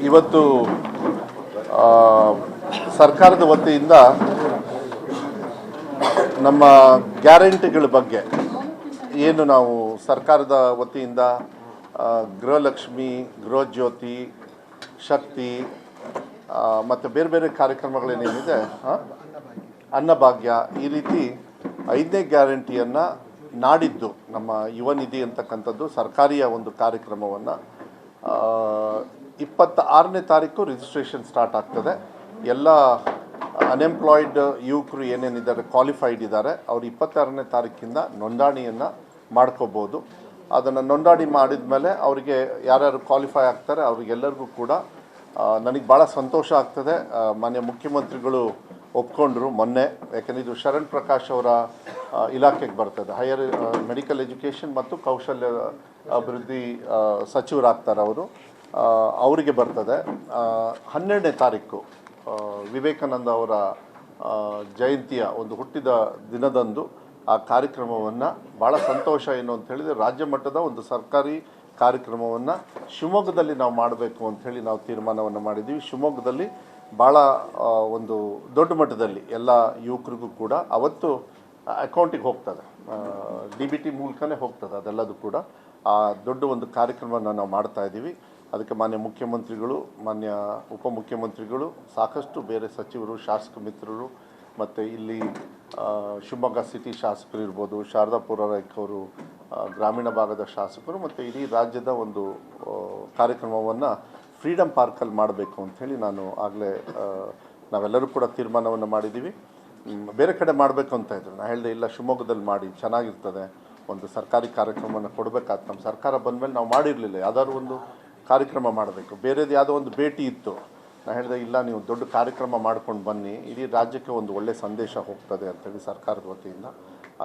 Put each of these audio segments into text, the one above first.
ಇವತ್ತು ಸರ್ಕಾರದ ವತಿಯಿಂದ ನಮ್ಮ ಗ್ಯಾರಂಟಿಗಳ ಬಗ್ಗೆ ಏನು ನಾವು ಸರ್ಕಾರದ ವತಿಯಿಂದ ಗೃಹಲಕ್ಷ್ಮಿ, ಗೃಹಜ್ಯೋತಿ, ಶಕ್ತಿ ಮತ್ತು ಬೇರೆ ಬೇರೆ ಕಾರ್ಯಕ್ರಮಗಳೇನೇನಿದೆ, ಅನ್ನಭಾಗ್ಯ, ಈ ರೀತಿ 5ನೇ ಗ್ಯಾರಂಟಿಯನ್ನು ನಾಡಿದ್ದು ನಮ್ಮ ಯುವ ನಿಧಿ ಅಂತಕ್ಕಂಥದ್ದು ಸರ್ಕಾರಿಯ ಒಂದು ಕಾರ್ಯಕ್ರಮವನ್ನು 26ನೇ ತಾರೀಕು ರಿಜಿಸ್ಟ್ರೇಷನ್ ಸ್ಟಾರ್ಟ್ ಆಗ್ತದೆ. ಎಲ್ಲ ಅನ್ಎಂಪ್ಲಾಯ್ಡ್ ಯುವಕರು ಏನೇನಿದ್ದಾರೆ, ಕ್ವಾಲಿಫೈಡ್ ಇದ್ದಾರೆ, ಅವರು 26ನೇ ತಾರೀಕಿಂದ ನೋಂದಣಿಯನ್ನು ಮಾಡ್ಕೋಬೋದು. ಅದನ್ನು ನೋಂದಣಿ ಮಾಡಿದ ಮೇಲೆ ಅವರಿಗೆ ಯಾರ್ಯಾರು ಕ್ವಾಲಿಫೈ ಆಗ್ತಾರೆ ಅವರಿಗೆಲ್ಲರಿಗೂ ಕೂಡ ನನಗೆ ಭಾಳ ಸಂತೋಷ ಆಗ್ತದೆ. ಮಾನ್ಯ ಮುಖ್ಯಮಂತ್ರಿಗಳು ಒಪ್ಕೊಂಡ್ರು ಮೊನ್ನೆ, ಯಾಕೆಂದರೆ ಇದು ಶರಣ್ ಪ್ರಕಾಶ್ ಅವರ ಇಲಾಖೆಗೆ ಬರ್ತದೆ. ಹೈಯರ್ ಮೆಡಿಕಲ್ ಎಜುಕೇಷನ್ ಮತ್ತು ಕೌಶಲ್ಯ ಅಭಿವೃದ್ಧಿ ಸಚಿವರಾಗ್ತಾರೆ ಅವರು, ಅವರಿಗೆ ಬರ್ತದೆ. 12ನೇ ತಾರೀಕು ವಿವೇಕಾನಂದ ಅವರ ಜಯಂತಿಯ ಒಂದು ಹುಟ್ಟಿದ ದಿನದಂದು ಆ ಕಾರ್ಯಕ್ರಮವನ್ನು ಭಾಳ ಸಂತೋಷ ಏನು ಅಂತ ಹೇಳಿದರೆ ರಾಜ್ಯ ಮಟ್ಟದ ಒಂದು ಸರ್ಕಾರಿ ಕಾರ್ಯಕ್ರಮವನ್ನು ಶಿವಮೊಗ್ಗದಲ್ಲಿ ನಾವು ಮಾಡಬೇಕು ಅಂಥೇಳಿ ನಾವು ತೀರ್ಮಾನವನ್ನು ಮಾಡಿದ್ದೀವಿ. ಶಿವಮೊಗ್ಗದಲ್ಲಿ ಭಾಳ ಒಂದು ದೊಡ್ಡ ಮಟ್ಟದಲ್ಲಿ ಎಲ್ಲ ಯುವಕರಿಗೂ ಕೂಡ ಅವತ್ತು ಅಕೌಂಟಿಗೆ ಹೋಗ್ತದೆ, DBT ಮೂಲಕನೇ ಹೋಗ್ತದೆ ಅದೆಲ್ಲದು ಕೂಡ. ಆ ದೊಡ್ಡ ಒಂದು ಕಾರ್ಯಕ್ರಮವನ್ನು ನಾವು ಮಾಡ್ತಾಯಿದ್ದೀವಿ. ಅದಕ್ಕೆ ಮಾನ್ಯ ಮುಖ್ಯಮಂತ್ರಿಗಳು, ಮಾನ್ಯ ಉಪಮುಖ್ಯಮಂತ್ರಿಗಳು, ಸಾಕಷ್ಟು ಬೇರೆ ಸಚಿವರು, ಶಾಸಕ ಮಿತ್ರರು, ಮತ್ತು ಇಲ್ಲಿ ಶಿವಮೊಗ್ಗ ಸಿಟಿ ಶಾಸಕರು ಇರ್ಬೋದು, ಶಾರದಾ ಪುರರೈಕ್ ಅವರು, ಗ್ರಾಮೀಣ ಭಾಗದ ಶಾಸಕರು, ಮತ್ತು ಇಡೀ ರಾಜ್ಯದ ಒಂದು ಕಾರ್ಯಕ್ರಮವನ್ನು ಫ್ರೀಡಮ್ ಪಾರ್ಕಲ್ಲಿ ಮಾಡಬೇಕು ಅಂಥೇಳಿ ನಾವೆಲ್ಲರೂ ಕೂಡ ತೀರ್ಮಾನವನ್ನು ಮಾಡಿದ್ದೀವಿ. ಬೇರೆ ಕಡೆ ಮಾಡಬೇಕು ಅಂತ ಇದ್ರು, ನಾನು ಹೇಳಿದೆ ಇಲ್ಲ ಶಿವಮೊಗ್ಗದಲ್ಲಿ ಮಾಡಿ ಚೆನ್ನಾಗಿರ್ತದೆ, ಒಂದು ಸರ್ಕಾರಿ ಕಾರ್ಯಕ್ರಮವನ್ನು ಕೊಡಬೇಕಾದ ನಮ್ಮ ಸರ್ಕಾರ ಬಂದಮೇಲೆ ನಾವು ಮಾಡಿರಲಿಲ್ಲ, ಯಾವುದಾದ್ರು ಒಂದು ಕಾರ್ಯಕ್ರಮ ಮಾಡಬೇಕು. ಬೇರೆದು ಯಾವುದೋ ಒಂದು ಭೇಟಿ ಇತ್ತು, ನಾನು ಹೇಳಿದೆ ಇಲ್ಲ ನೀವು ದೊಡ್ಡ ಕಾರ್ಯಕ್ರಮ ಮಾಡ್ಕೊಂಡು ಬನ್ನಿ, ಇಡೀ ರಾಜ್ಯಕ್ಕೆ ಒಂದು ಒಳ್ಳೆಯ ಸಂದೇಶ ಹೋಗ್ತದೆ ಅಂಥೇಳಿ ಸರ್ಕಾರದ ವತಿಯಿಂದ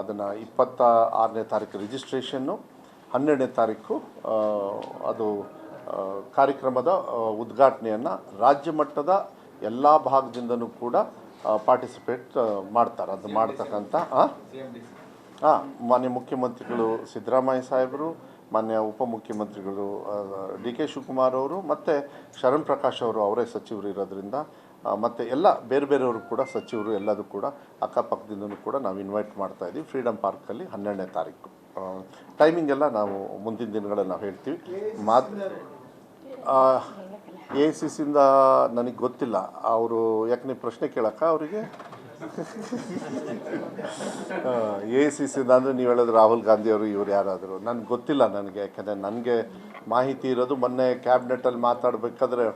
ಅದನ್ನು 26ನೇ ತಾರೀಕು ರಿಜಿಸ್ಟ್ರೇಷನ್ನು, 12ನೇ ತಾರೀಕು ಅದು ಕಾರ್ಯಕ್ರಮದ ಉದ್ಘಾಟನೆಯನ್ನು ರಾಜ್ಯ ಮಟ್ಟದ ಎಲ್ಲ ಭಾಗದಿಂದನೂ ಕೂಡ ಪಾರ್ಟಿಸಿಪೇಟ್ ಮಾಡ್ತಾರೆ. ಅದು ಮಾಡ್ತಕ್ಕಂಥ ಮಾನ್ಯ ಮುಖ್ಯಮಂತ್ರಿಗಳು ಸಿದ್ದರಾಮಯ್ಯ ಸಾಹೇಬರು, ಮಾನ್ಯ ಉಪಮುಖ್ಯಮಂತ್ರಿಗಳು DK ಶಿವಕುಮಾರ್ ಅವರು, ಮತ್ತು ಶರಣ್ ಪ್ರಕಾಶ್ ಅವರು ಅವರೇ ಸಚಿವರು ಇರೋದ್ರಿಂದ, ಮತ್ತು ಎಲ್ಲ ಬೇರೆ ಬೇರೆಯವರು ಕೂಡ ಸಚಿವರು ಎಲ್ಲದೂ ಕೂಡ ಅಕ್ಕಪಕ್ಕದಿಂದನೂ ಕೂಡ ನಾವು ಇನ್ವೈಟ್ ಮಾಡ್ತಾಯಿದ್ದೀವಿ. ಫ್ರೀಡಮ್ ಪಾರ್ಕಲ್ಲಿ 12ನೇ ತಾರೀಕು ಟೈಮಿಂಗ್ ಎಲ್ಲ ನಾವು ಮುಂದಿನ ದಿನಗಳಲ್ಲಿ ನಾವು ಹೇಳ್ತೀವಿ. AICCಯಿಂದ ನನಗೆ ಗೊತ್ತಿಲ್ಲ, ಅವರು ಯಾಕೆ ನೀವು ಪ್ರಶ್ನೆ ಕೇಳೋಕ್ಕ ಅವರಿಗೆ AICCಯಿಂದ ಅಂದರೆ ನೀವು ಹೇಳೋದು ರಾಹುಲ್ ಗಾಂಧಿ ಅವರು ಇವ್ರು ಯಾರಾದರೂ ನನಗೆ ಗೊತ್ತಿಲ್ಲ. ನನಗೆ ಯಾಕೆಂದರೆ ನನಗೆ ಮಾಹಿತಿ ಇರೋದು ಮೊನ್ನೆ ಕ್ಯಾಬಿನೆಟಲ್ಲಿ ಮಾತಾಡಬೇಕಾದ್ರೆ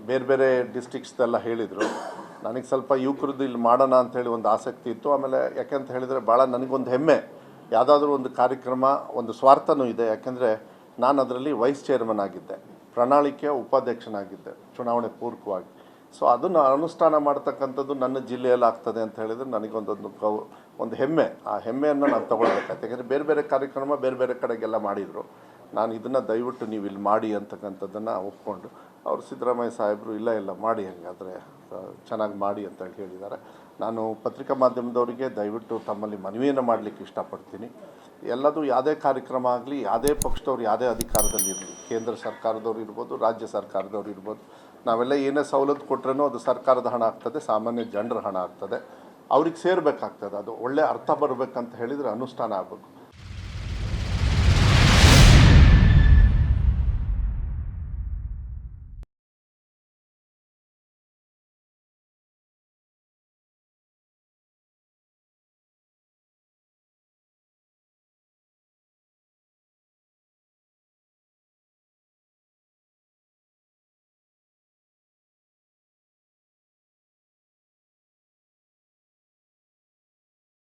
ಬೇರೆ ಬೇರೆ ಡಿಸ್ಟ್ರಿಕ್ಸ್ದೆಲ್ಲ ಹೇಳಿದರು. ನನಗೆ ಸ್ವಲ್ಪ ಯುವಕರದ್ದು ಇಲ್ಲಿ ಮಾಡೋಣ ಅಂಥೇಳಿ ಒಂದು ಆಸಕ್ತಿ ಇತ್ತು. ಆಮೇಲೆ ಯಾಕೆಂತ ಹೇಳಿದರೆ ಭಾಳ ನನಗೊಂದು ಹೆಮ್ಮೆ, ಯಾವುದಾದ್ರೂ ಒಂದು ಕಾರ್ಯಕ್ರಮ, ಒಂದು ಸ್ವಾರ್ಥನೂ ಇದೆ. ಯಾಕೆಂದರೆ ನಾನು ಅದರಲ್ಲಿ ವೈಸ್ ಚೇರ್ಮನ್ ಆಗಿದ್ದೆ, ಪ್ರಣಾಳಿಕೆಯ ಉಪಾಧ್ಯಕ್ಷನಾಗಿದ್ದೆ ಚುನಾವಣೆ ಪೂರ್ವಕವಾಗಿ. ಸೊ ಅದನ್ನು ಅನುಷ್ಠಾನ ಮಾಡ್ತಕ್ಕಂಥದ್ದು ನನ್ನ ಜಿಲ್ಲೆಯಲ್ಲಿ ಆಗ್ತದೆ ಅಂತ ಹೇಳಿದರೆ ನನಗೊಂದು ಹೆಮ್ಮೆ. ಆ ಹೆಮ್ಮೆಯನ್ನು ನಾನು ತೊಗೊಳ್ಬೇಕಾಯ್ತು. ಯಾಕೆಂದರೆ ಬೇರೆ ಬೇರೆ ಕಾರ್ಯಕ್ರಮ ಬೇರೆ ಬೇರೆ ಕಡೆಗೆಲ್ಲ ಮಾಡಿದರು. ನಾನು ಇದನ್ನು ದಯವಿಟ್ಟು ನೀವು ಇಲ್ಲಿ ಮಾಡಿ ಅಂತಕ್ಕಂಥದ್ದನ್ನು ಒಪ್ಕೊಂಡು ಅವರು ಸಿದ್ದರಾಮಯ್ಯ ಸಾಹೇಬರು ಇಲ್ಲ ಮಾಡಿ, ಹಾಗಾದರೆ ಚೆನ್ನಾಗಿ ಮಾಡಿ ಅಂತ ಹೇಳಿದ್ದಾರೆ. ನಾನು ಪತ್ರಿಕಾ ಮಾಧ್ಯಮದವರಿಗೆ ದಯವಿಟ್ಟು ತಮ್ಮಲ್ಲಿ ಮನವಿಯನ್ನು ಮಾಡಲಿಕ್ಕೆ ಇಷ್ಟಪಡ್ತೀನಿ. ಎಲ್ಲದೂ ಯಾವುದೇ ಕಾರ್ಯಕ್ರಮ ಆಗಲಿ, ಯಾವುದೇ ಪಕ್ಷದವ್ರು ಯಾವುದೇ ಅಧಿಕಾರದಲ್ಲಿರಲಿ, ಕೇಂದ್ರ ಸರ್ಕಾರದವ್ರು ಇರ್ಬೋದು, ರಾಜ್ಯ ಸರ್ಕಾರದವ್ರು ಇರ್ಬೋದು, ನಾವೆಲ್ಲ ಏನೇ ಸವಲತ್ತು ಕೊಟ್ರೂ ಅದು ಸರ್ಕಾರದ ಹಣ ಆಗ್ತದೆ, ಸಾಮಾನ್ಯ ಜನರ ಹಣ ಆಗ್ತದೆ, ಅವ್ರಿಗೆ ಸೇರಬೇಕಾಗ್ತದೆ. ಅದು ಒಳ್ಳೆಯ ಅರ್ಥ ಬರಬೇಕಂತ ಹೇಳಿದರೆ ಅನುಷ್ಠಾನ ಆಗಬೇಕು.